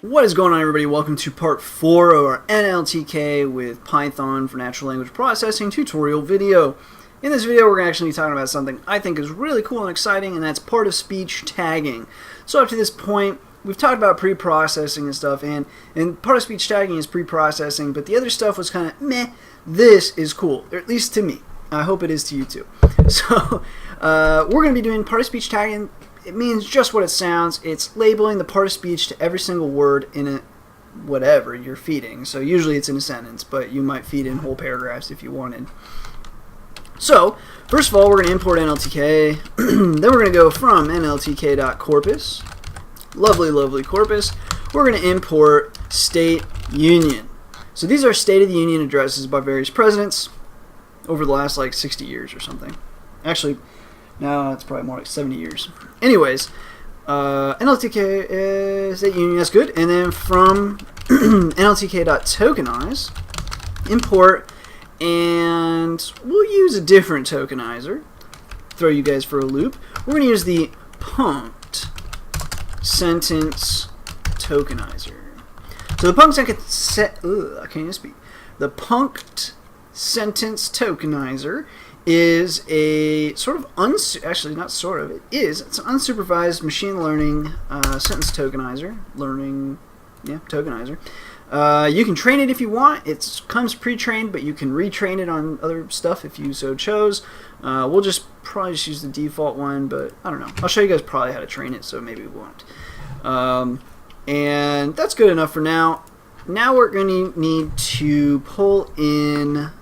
What is going on, everybody? Welcome to part 4 of our NLTK with Python for Natural Language Processing tutorial video. In this video, we're going to actually be talking about something I think is really cool and exciting, and that's part-of-speech tagging. So up to this point, we've talked about pre-processing and stuff, and part-of-speech tagging is pre-processing, but the other stuff was kind of meh. This is cool, or at least to me. I hope it is to you too. So we're going to be doing part-of-speech tagging. It means just what it sounds. It's labeling the part of speech to every single word in it, whatever you're feeding. So usually it's in a sentence, but you might feed in whole paragraphs if you wanted. So first of all, we're going to import NLTK. Then we're going to go from NLTK.corpus, lovely corpus. We're going to import state union. So these are State of the Union addresses by various presidents over the last like 60 years or something. Actually, no, it's probably more like 70 years. Anyways, NLTK is State Union, that's good. And then from NLTK.tokenize, import, and we'll use a different tokenizer. Throw you guys for a loop. We're going to use the punct sentence tokenizer. So the punct sentence tokenizer is a sort of actually not sort of, it's an unsupervised machine learning sentence tokenizer. Tokenizer. You can train it if you want. It comes pre-trained, but you can retrain it on other stuff if you so chose. We'll probably just use the default one, but I don't know. I'll show you guys probably how to train it, so maybe we won't. And that's good enough for now. Now we're going to need to pull in.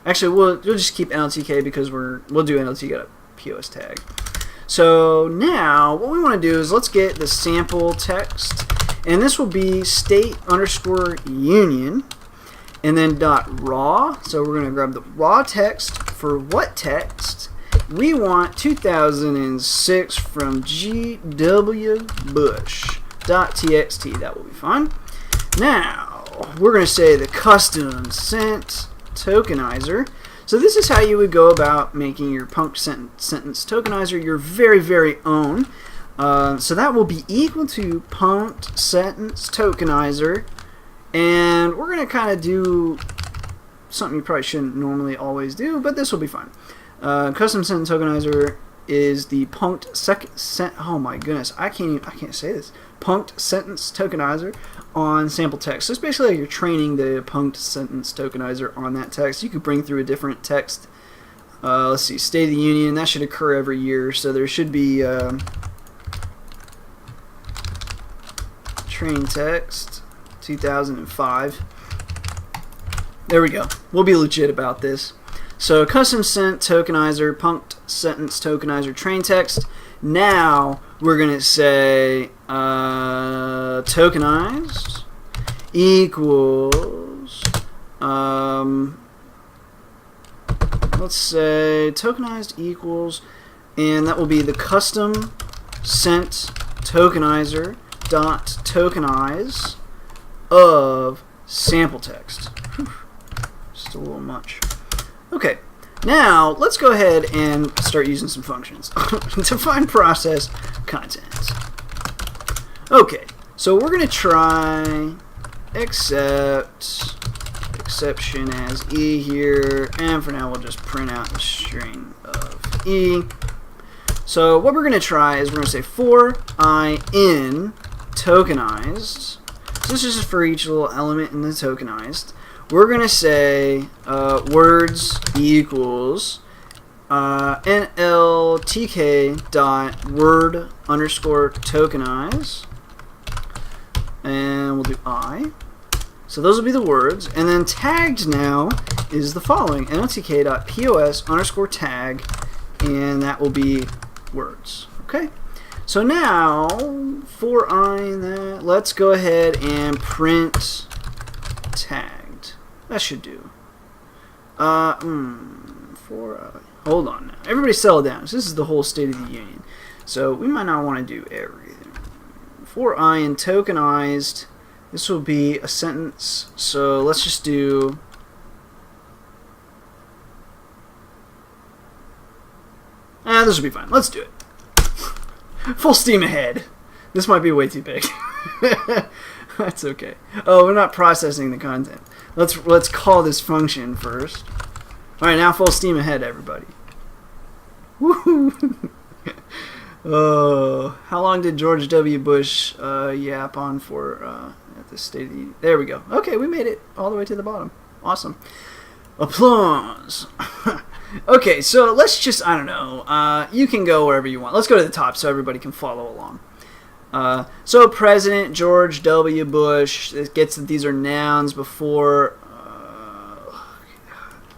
Actually, we'll just keep NLTK because we'll do NLTK.POS tag. So now what we want to do is let's get the sample text, and this will be state_union, and then .raw. So we're going to grab the raw text. For what text? We want 2006 from gwbush.txt. That will be fine. Now we're going to say the custom sent tokenizer. So this is how you would go about making your punct sentence tokenizer your very own. So that will be equal to punct sentence tokenizer, and we're going to kind of do something you probably shouldn't normally always do, but this will be fine. Custom sentence tokenizer is the punct oh my goodness, I can't say this. Punct sentence tokenizer on sample text. So it's basically like you're training the punct sentence tokenizer on that text. You could bring through a different text. Let's see, State of the Union, that should occur every year, so there should be train text 2005. There we go. We'll be legit about this. So custom sent tokenizer, punct sentence tokenizer, train text. Now we're going to say tokenized equals, let's say tokenized equals, and that will be the custom sent tokenizer dot tokenize of sample text. Whew. Just a little much. Okay, now let's go ahead and start using some functions. Define process content. Okay, so we're going to try exception as E here, and for now we'll just print out the string of E. So what we're going to try is we're going to say for I in tokenized. So this is just for each little element in the tokenized. We're going to say words equals NLTK dot word underscore tokenize, and we'll do I. So those will be the words, and then tagged now is the following: NLTK dot POS underscore tag, and that will be words. Okay. So now for I in that, let's go ahead and print tag. That should do. Hold on now. Everybody settle down. So this is the whole State of the Union. So we might not want to do everything. For I in tokenized, this will be a sentence. So let's just do this will be fine. Let's do it. Full steam ahead. This might be way too big. That's okay. Oh, we're not processing the content. Let's call this function first. All right, now full steam ahead, everybody. Woohoo! Oh, how long did George W. Bush yap on for at the State of the Union? There we go. Okay, we made it all the way to the bottom. Awesome. Applause. Okay, so let's just, I don't know, you can go wherever you want. Let's go to the top so everybody can follow along. So President George W. Bush, it gets that these are nouns before,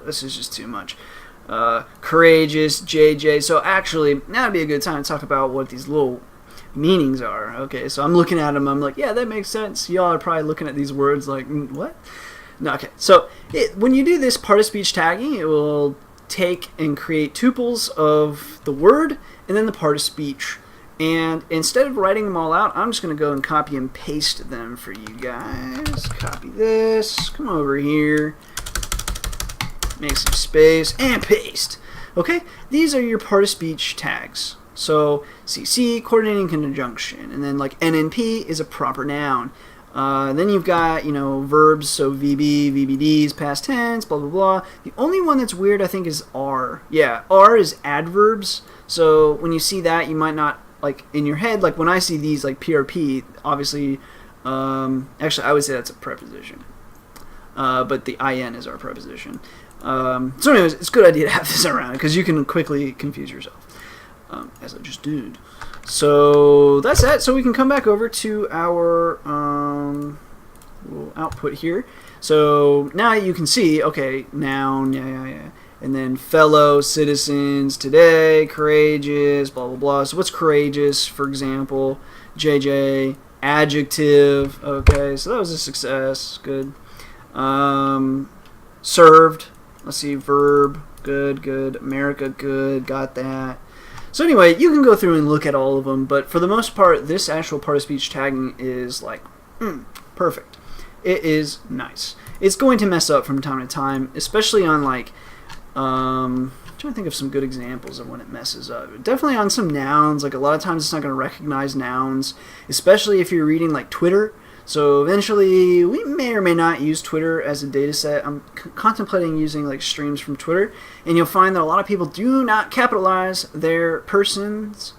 this is just too much. Courageous, JJ. So actually, now would be a good time to talk about what these little meanings are. Okay, so I'm looking at them, I'm like, yeah, that makes sense. Y'all are probably looking at these words like, what? No, okay, so when you do this part-of-speech tagging, it will take and create tuples of the word and then the part-of-speech. And instead of writing them all out, I'm just going to go and copy and paste them for you guys. Copy this, come over here, make some space, and paste. Okay, these are your part-of-speech tags. So CC, coordinating conjunction, and then like NNP is a proper noun. Then you've got, you know, verbs, so VB, VBDs, past tense, blah, blah, blah. The only one that's weird, I think, is R. Yeah, R is adverbs. So when you see that, you might not, like, in your head, like when I see these, like PRP, obviously, actually, I would say that's a preposition. But the IN is our preposition. So anyways, it's a good idea to have this around because you can quickly confuse yourself, as I just did. So that's that. So we can come back over to our little output here. So now you can see, okay, noun, yeah. And then fellow citizens today, courageous, blah, blah, blah. So what's courageous, for example? JJ, adjective, okay, so that was a success, good. Served, let's see, verb, good. America, good, got that. So anyway, you can go through and look at all of them, but for the most part, this actual part-of-speech tagging is like, perfect. It is nice. It's going to mess up from time to time, especially on like, I'm trying to think of some good examples of when it messes up. Definitely on some nouns, like a lot of times it's not going to recognize nouns, especially if you're reading like Twitter. So eventually, we may or may not use Twitter as a data set. I'm contemplating using like streams from Twitter, and you'll find that a lot of people do not capitalize their persons,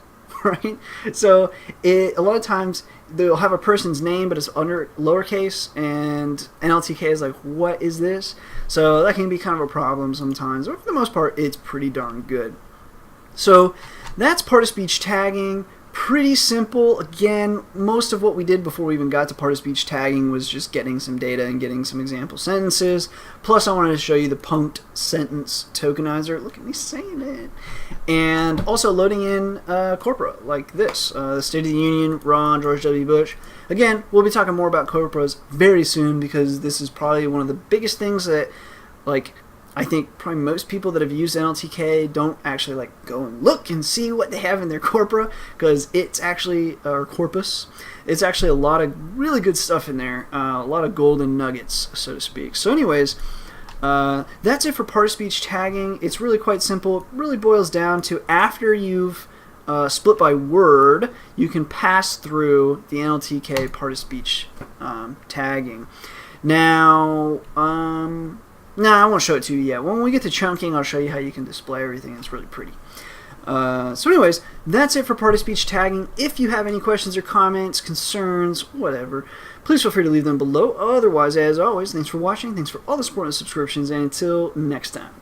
right? So a lot of times they'll have a person's name, but it's under lowercase, and NLTK is like, what is this? So that can be kind of a problem sometimes, but for the most part, it's pretty darn good. So that's part-of-speech tagging. Pretty simple. Again, most of what we did before we even got to part-of-speech tagging was just getting some data and getting some example sentences. Plus, I wanted to show you the punched sentence tokenizer. Look at me saying it. And also loading in corpora like this. The State of the Union, Ron, George W. Bush. Again, we'll be talking more about corporas very soon because this is probably one of the biggest things that, like, I think probably most people that have used NLTK don't actually like go and look and see what they have in their corpora, because it's actually, or corpus, it's actually a lot of really good stuff in there, a lot of golden nuggets, so to speak. So anyways, that's it for part-of-speech tagging. It's really quite simple. It really boils down to after you've split by word, you can pass through the NLTK part-of-speech tagging. Now, I won't show it to you yet. When we get to chunking, I'll show you how you can display everything. It's really pretty. So anyways, that's it for part-of-speech tagging. If you have any questions or comments, concerns, whatever, please feel free to leave them below. Otherwise, as always, thanks for watching. Thanks for all the support and subscriptions. And until next time.